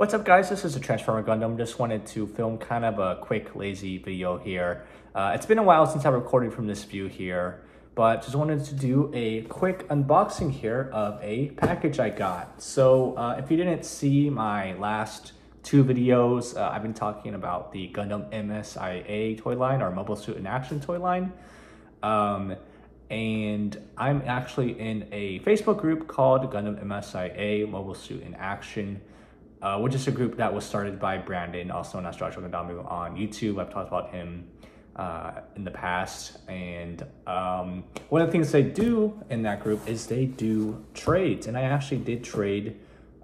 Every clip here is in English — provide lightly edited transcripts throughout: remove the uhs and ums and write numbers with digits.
What's up, guys? This is a Transformer Gundam. Just wanted to film kind of a quick, lazy video here. It's been a while since I recorded from this view here, but just wanted to do a quick unboxing here of a package I got. So if you didn't see my last two videos, I've been talking about the Gundam MSIA toy line, or Mobile Suit in Action toy line. And I'm actually in a Facebook group called Gundam MSIA Mobile Suit in Action, which is a group that was started by Brandon, also known as Joshua Gundam on YouTube. I've talked about him in the past. And one of the things they do in that group is they do trades. And I actually did trade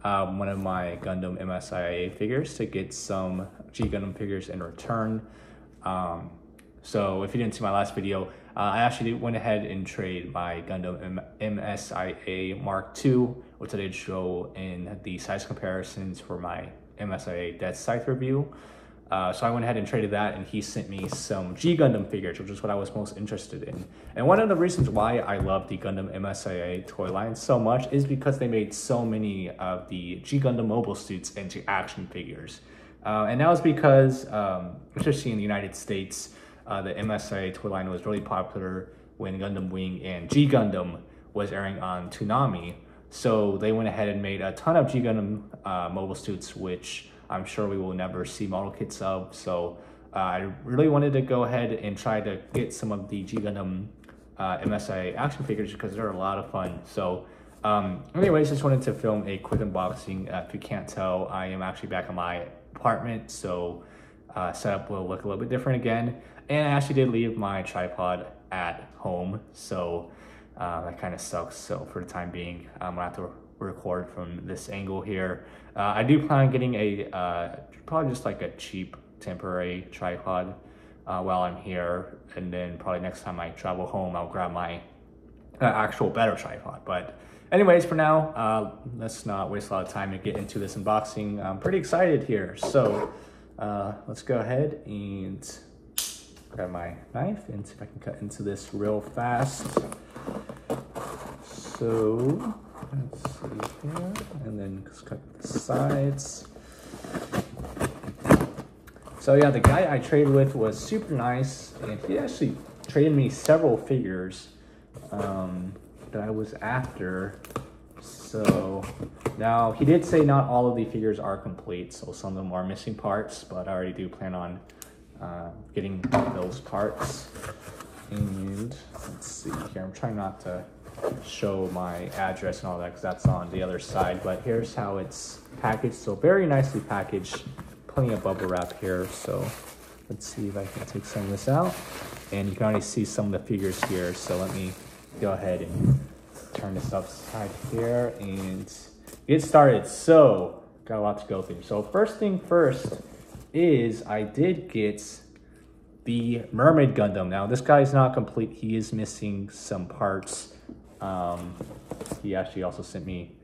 one of my Gundam MSIA figures to get some G Gundam figures in return. So if you didn't see my last video, I actually went ahead and traded my Gundam MSIA Mark II, which I did show in the size comparisons for my MSIA Dead Scythe review. So I went ahead and traded that, and he sent me some G Gundam figures, which is what I was most interested in. And one of the reasons why I love the Gundam MSIA toy line so much is because they made so many of the G Gundam mobile suits into action figures. And that was because, especially in the United States, the MSIA toy line was really popular when Gundam Wing and G Gundam was airing on Toonami. So they went ahead and made a ton of G Gundam mobile suits, which I'm sure we will never see model kits of. So I really wanted to go ahead and try to get some of the G Gundam MSIA action figures because they're a lot of fun. So anyways, just wanted to film a quick unboxing. If you can't tell, I am actually back in my apartment, so setup will look a little bit different again. And I actually did leave my tripod at home, so that kind of sucks. So for the time being, I'm gonna have to record from this angle here. I do plan on getting a probably just like a cheap temporary tripod while I'm here, and then probably next time I travel home, I'll grab my actual better tripod. But anyways, for now, let's not waste a lot of time and get into this unboxing. I'm pretty excited here, so let's go ahead and grab my knife and see if I can cut into this real fast. So let's see here, and then just cut the sides. So yeah, the guy I traded with was super nice, and he actually traded me several figures that I was after. So now he did say not all of the figures are complete, so some of them are missing parts, but I already do plan on getting those parts. And let's see here, I'm trying not to show my address and all that because that's on the other side, but here's how it's packaged. So very nicely packaged, plenty of bubble wrap here. So let's see if I can take some of this out, and you can already see some of the figures here. So let me go ahead and turn this upside here and get started. So got a lot to go through. So first thing first is I did get the Mermaid Gundam. Now this guy is not complete, he is missing some parts. He actually also sent me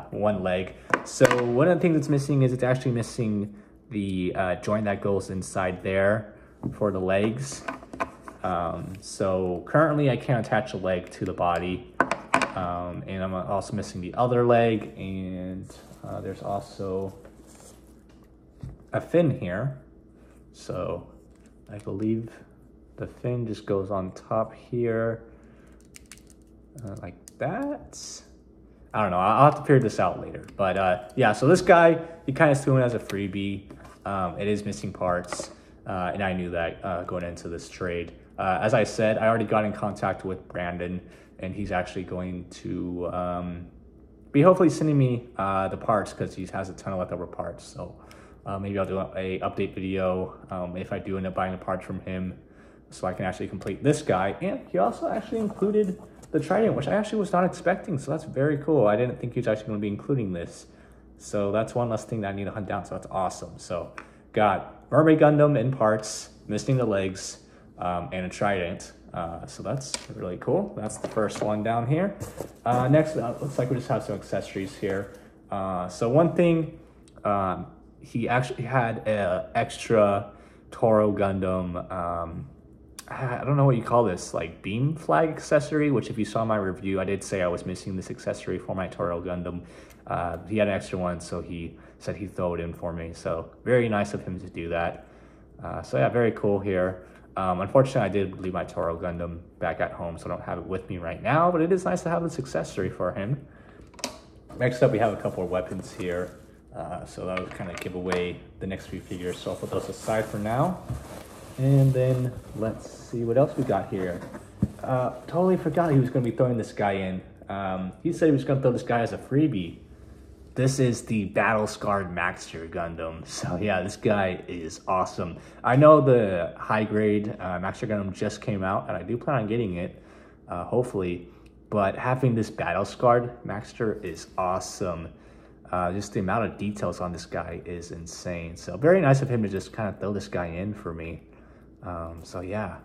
one leg. So one of the things that's missing is it's actually missing the joint that goes inside there for the legs. So currently I can't attach a leg to the body, and I'm also missing the other leg, and there's also a fin here. So I believe the fin just goes on top here, like that. I don't know, I'll have to figure this out later. But yeah, so this guy, he kind of threw in as a freebie. It is missing parts, and I knew that going into this trade. As I said, I already got in contact with Brandon, and he's actually going to be hopefully sending me the parts because he has a ton of leftover parts. So maybe I'll do a update video if I do end up buying the parts from him, so I can actually complete this guy. And he also actually included the trident, which I actually was not expecting, so that's very cool. I didn't think he was actually going to be including this. So that's one less thing that I need to hunt down, so that's awesome. So got Mermaid Gundam in parts, missing the legs, and a trident. So that's really cool. That's the first one down here. Next, looks like we just have some accessories here. So one thing, he actually had an extra Toro Gundam, I don't know what you call this, like beam flag accessory, which if you saw my review, I did say I was missing this accessory for my Toro Gundam. He had an extra one, so he said he'd throw it in for me. So very nice of him to do that. So yeah, very cool here. Unfortunately, I did leave my Toro Gundam back at home, so I don't have it with me right now, but it is nice to have this accessory for him. Next up, we have a couple of weapons here. So that would kind of give away the next few figures. So I'll put those aside for now. And then let's see what else we got here. Totally forgot he was going to be throwing this guy in. He said he was going to throw this guy as a freebie. This is the Battle Scarred Maxter Gundam. So yeah, this guy is awesome. I know the high grade Maxter Gundam just came out, and I do plan on getting it, hopefully. But having this Battle Scarred Maxter is awesome. Just the amount of details on this guy is insane. So very nice of him to just kind of throw this guy in for me. So yeah,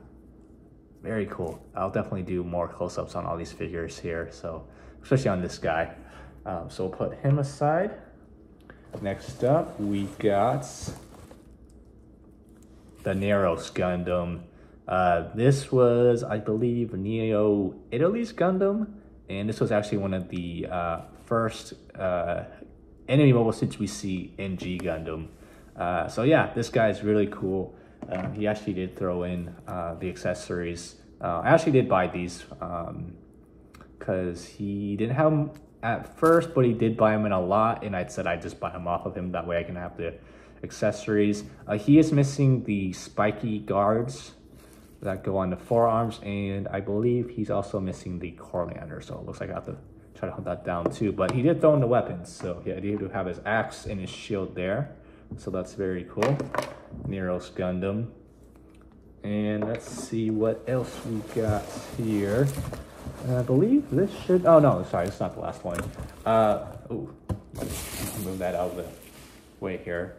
very cool. I'll definitely do more close-ups on all these figures here. So especially on this guy. So we'll put him aside. Next up, we got the Neros Gundam. This was, I believe, Neo Italy's Gundam, and this was actually one of the first enemy mobile suits we see in G Gundam. So yeah, this guy is really cool. He actually did throw in the accessories. I actually did buy these because he didn't have them at first, but he did buy them in a lot, and I said I'd just buy them off of him. That way I can have the accessories. He is missing the spiky guards that go on the forearms, and I believe he's also missing the Corlander, so it looks like I have to try to hunt that down too. But he did throw in the weapons, so yeah, he did have his axe and his shield there, so that's very cool. Neros Gundam. And let's see what else we got here. I believe this should, oh no, sorry, it's not the last one. Move that out of the way here.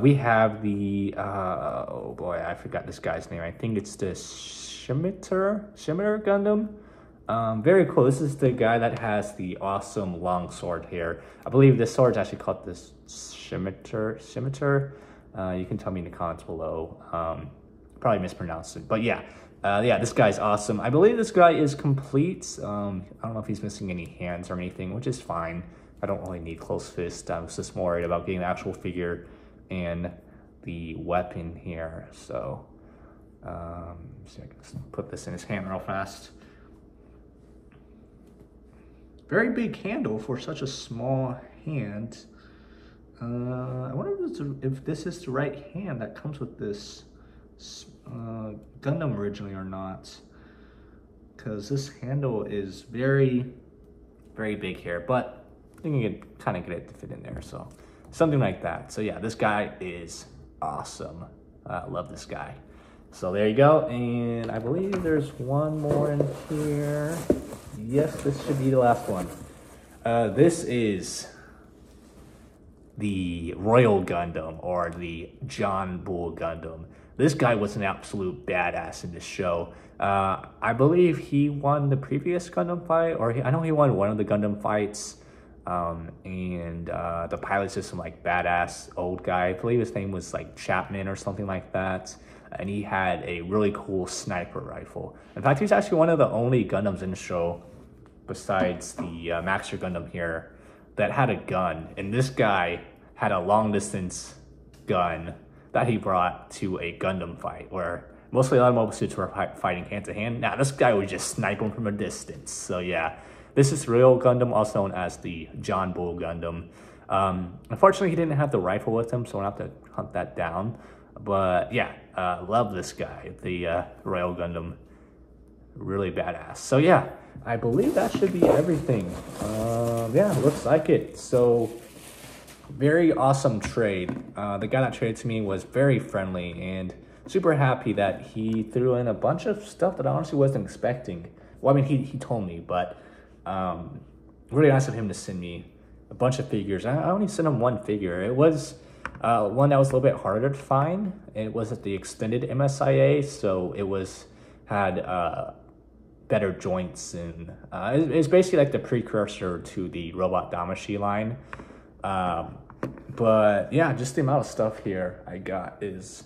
We have the, oh boy, I forgot this guy's name. I think it's the Scimitar Gundam. Very cool. This is the guy that has the awesome long sword here. I believe this sword is actually called the Scimitar. You can tell me in the comments below. Probably mispronounced it, but yeah. Yeah, this guy's awesome. I believe this guy is complete. I don't know if he's missing any hands or anything, which is fine. I don't really need close fist. I was just more worried about getting the actual figure and the weapon here. So, see, I can just put this in his hand real fast. Very big handle for such a small hand. I wonder if this is the right hand that comes with this Gundam originally or not, because this handle is very, very big here, but I think you can kind of get it to fit in there, so something like that. So yeah, this guy is awesome. I love this guy. So there you go, and I believe there's one more in here. Yes, this should be the last one. This is the Royal Gundam, or the John Bull Gundam. This guy was an absolute badass in this show. I believe he won the previous Gundam fight, or I know he won one of the Gundam fights. And the pilot's just some like badass old guy. I believe his name was like Chapman or something like that. And he had a really cool sniper rifle. In fact, he's actually one of the only Gundams in the show, besides the Maxter Gundam here, that had a gun. And this guy had a long distance gun that he brought to a Gundam fight, where mostly a lot of mobile suits were fighting hand to hand. Now this guy would just snipe him from a distance. So yeah, this is Royal Gundam, also known as the John Bull Gundam. Unfortunately, he didn't have the rifle with him, so I'll have to hunt that down. But yeah, love this guy, the Royal Gundam. Really badass. So yeah, I believe that should be everything. Yeah, looks like it. So very awesome trade. The guy that traded to me was very friendly and super happy that he threw in a bunch of stuff that I honestly wasn't expecting. Well, I mean, he told me, but really nice of him to send me a bunch of figures. I only sent him one figure. It was one that was a little bit harder to find. It was at the extended MSIA, so it had better joints, and it's basically like the precursor to the Robot Damashi line. But yeah, just the amount of stuff here I got is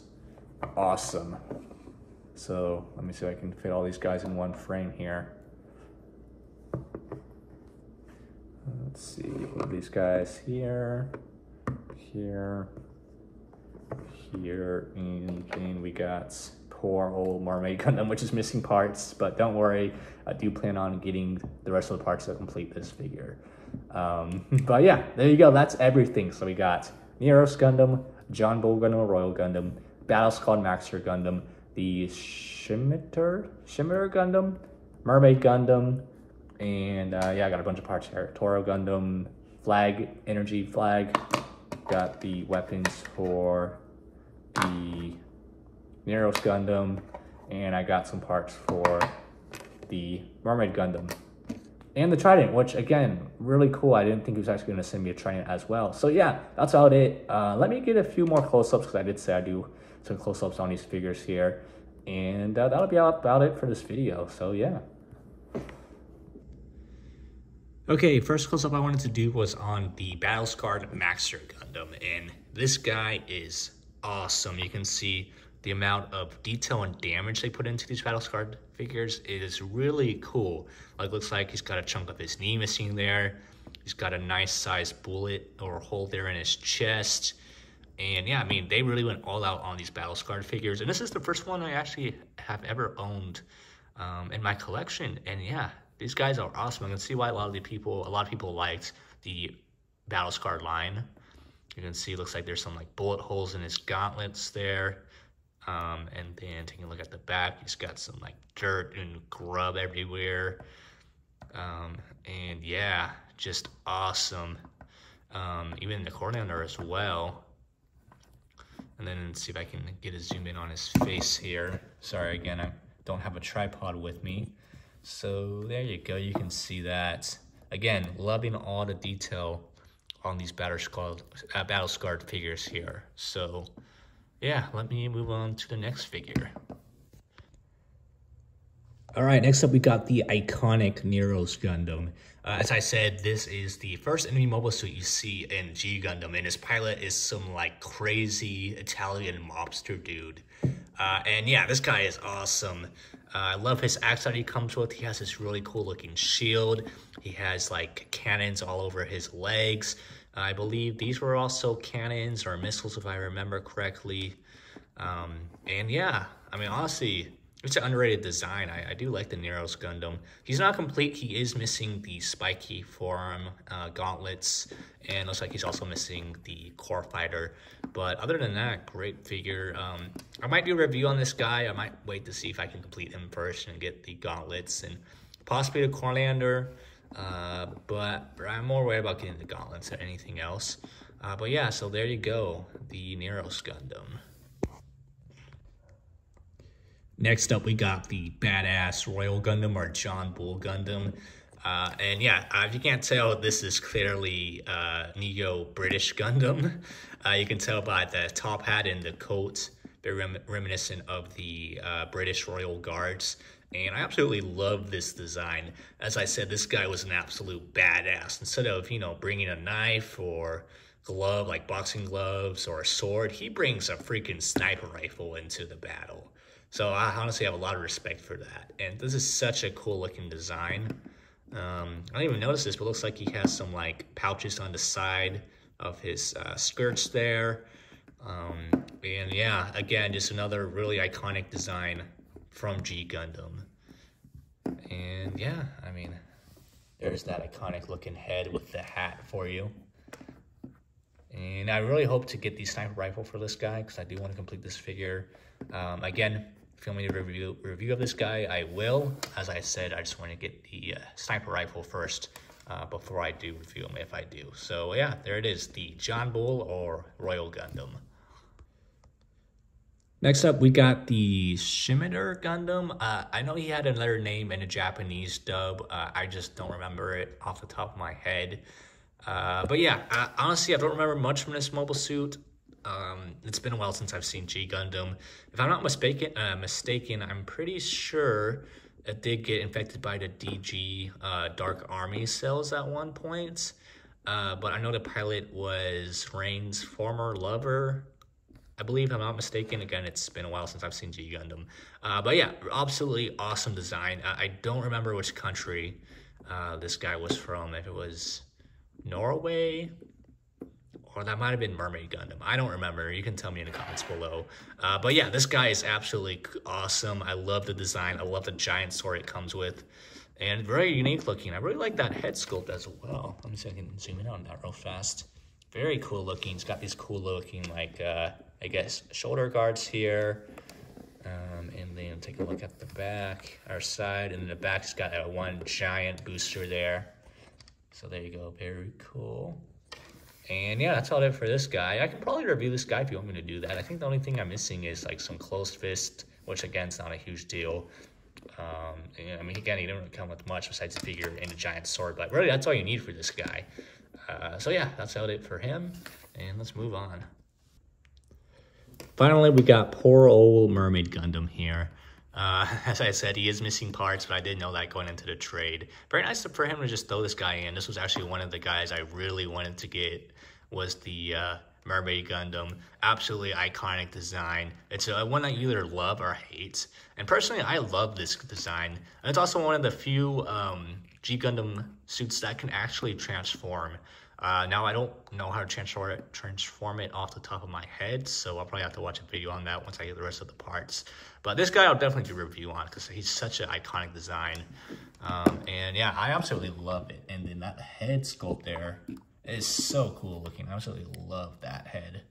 awesome. So let me see if I can fit all these guys in one frame here. Let's see, these guys here. here, and then we got poor old Mermaid Gundam, which is missing parts, but don't worry, I do plan on getting the rest of the parts to complete this figure. But yeah, there you go, that's everything. So we got Neros Gundam, John Bull Gundam, Royal Gundam, Battle Squad Master Gundam, the Shimmer Gundam, Mermaid Gundam, and yeah, I got a bunch of parts here. Toro Gundam, flag, energy flag, got the weapons for the Neros Gundam, and I got some parts for the Mermaid Gundam. And the Trident, which again, really cool. I didn't think he was actually gonna send me a Trident as well. So yeah, that's about it. Let me get a few more close-ups, because I did say I do some close-ups on these figures here. And that'll be about it for this video, so yeah. Okay, first close-up I wanted to do was on the Battle Scarred Master Gundam, and this guy is awesome. You can see the amount of detail and damage they put into these Battle Scarred figures. It is really cool. Like, looks like he's got a chunk of his knee missing there. He's got a nice sized bullet or hole there in his chest. And yeah, I mean, they really went all out on these Battle Scarred figures. And this is the first one I actually have ever owned in my collection. And yeah, these guys are awesome. I can see why a lot of people liked the Battle Scarred line. You can see it looks like there's some like bullet holes in his gauntlets there. And then taking a look at the back, he's got some like dirt and grub everywhere. And yeah, just awesome. Even the Coriander as well. And then see if I can get a zoom in on his face here. Sorry, again, I don't have a tripod with me. So there you go, you can see that. Again, loving all the detail on these Battle Scarred figures here. So yeah, let me move on to the next figure. All right, next up we got the iconic Neros Gundam. As I said, this is the first enemy mobile suit you see in G Gundam, and his pilot is some like crazy Italian mobster dude. And yeah, this guy is awesome. I love his axe that he comes with. He has this really cool looking shield. He has like cannons all over his legs. I believe these were also cannons or missiles if I remember correctly. And yeah, I mean, honestly, it's an underrated design. I do like the Neros Gundam. He's not complete. He is missing the spiky forearm gauntlets, and looks like he's also missing the core fighter. But other than that, great figure. I might do a review on this guy. I might wait to see if I can complete him first and get the gauntlets and possibly the Coriander. But I'm more worried about getting the gauntlets than anything else. But yeah, so there you go, the Neros Gundam. Next up, we got the badass Royal Gundam, or John Bull Gundam. And yeah, if you can't tell, this is clearly Neo-British Gundam. You can tell by the top hat and the coat, very reminiscent of the British Royal Guards. And I absolutely love this design. As I said, this guy was an absolute badass. Instead of, you know, bringing a knife or glove, like boxing gloves or a sword, he brings a freaking sniper rifle into the battle. So I honestly have a lot of respect for that. And this is such a cool looking design. I didn't even notice this, but it looks like he has some like pouches on the side of his skirts there. And yeah, again, just another really iconic design from G Gundam. And yeah, I mean, there's that iconic looking head with the hat for you. And I really hope to get the sniper rifle for this guy, because I do want to complete this figure. Again, if you want me to review of this guy, I will. As I said, I just want to get the sniper rifle first before I do review him, if I do. So yeah, there it is, the John Bull or Royal Gundam. Next up, we got the Shimmer Gundam. I know he had another name in a Japanese dub. I just don't remember it off the top of my head. But yeah, honestly, I don't remember much from this mobile suit. It's been a while since I've seen G Gundam. If I'm not mistaken, I'm pretty sure it did get infected by the DG Dark Army cells at one point. But I know the pilot was Rain's former lover, I believe, if I'm not mistaken. Again, it's been a while since I've seen G Gundam. But yeah, absolutely awesome design. I don't remember which country this guy was from, if it was Norway or that might have been Mermaid Gundam. I don't remember. You can tell me in the comments below. But yeah, this guy is absolutely awesome. I love the design. I love the giant sword it comes with. And very unique looking. I really like that head sculpt as well. Let me see if I can zoom in on that real fast. Very cool looking. It's got these cool looking, like, I guess, shoulder guards here. And then take a look at the back, our side. And then the back's got a one giant booster there. So there you go. Very cool. And yeah, that's all it for this guy. I can probably review this guy if you want me to do that. I think the only thing I'm missing is like some closed fist, which again is not a huge deal. I mean, again, he didn't come with much besides the figure and a giant sword, but really that's all you need for this guy. So yeah, that's all it for him. And let's move on. Finally, we got poor old Mermaid Gundam here. As I said, he is missing parts, but I didn't know that going into the trade. Very nice for him to just throw this guy in. This was actually one of the guys I really wanted to get, was the Mermaid Gundam. Absolutely iconic design. It's one that you either love or hate. And personally, I love this design. And it's also one of the few G Gundam suits that can actually transform. Now, I don't know how to transform it off the top of my head, so I'll probably have to watch a video on that once I get the rest of the parts. But this guy I'll definitely do a review on because he's such an iconic design. And yeah, I absolutely love it. And then that head sculpt there is so cool looking. I absolutely love that head.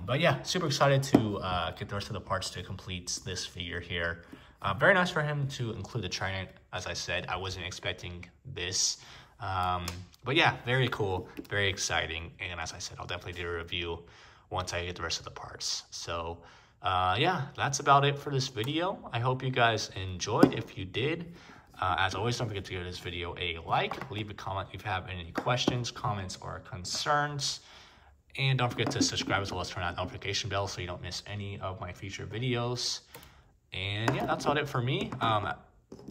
But yeah, super excited to get the rest of the parts to complete this figure here. Very nice for him to include the trident. As I said, I wasn't expecting this. But yeah, very cool, very exciting. And as I said, I'll definitely do a review once I get the rest of the parts. So yeah, that's about it for this video. I hope you guys enjoyed. If you did, as always, don't forget to give this video a like, leave a comment if you have any questions, comments, or concerns. And don't forget to subscribe as well as turn on that notification bell so you don't miss any of my future videos. And yeah, that's all it for me.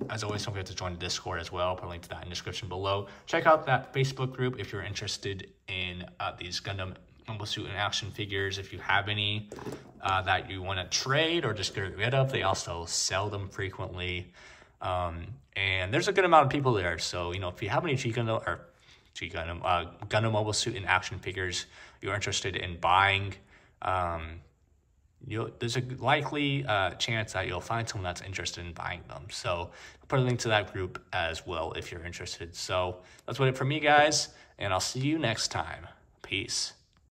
As always, don't forget to join the Discord as well. I'll put a link to that in the description below. Check out that Facebook group if you're interested in these Gundam Mobile Suit and action figures. If you have any that you want to trade or just get rid of, they also sell them frequently. And there's a good amount of people there. So, you know, if you have any Gundam Mobile Suit and action figures you're interested in buying, there's a likely chance that you'll find someone that's interested in buying them. So I'll put a link to that group as well if you're interested. So that's what it for me, guys, and I'll see you next time. Peace.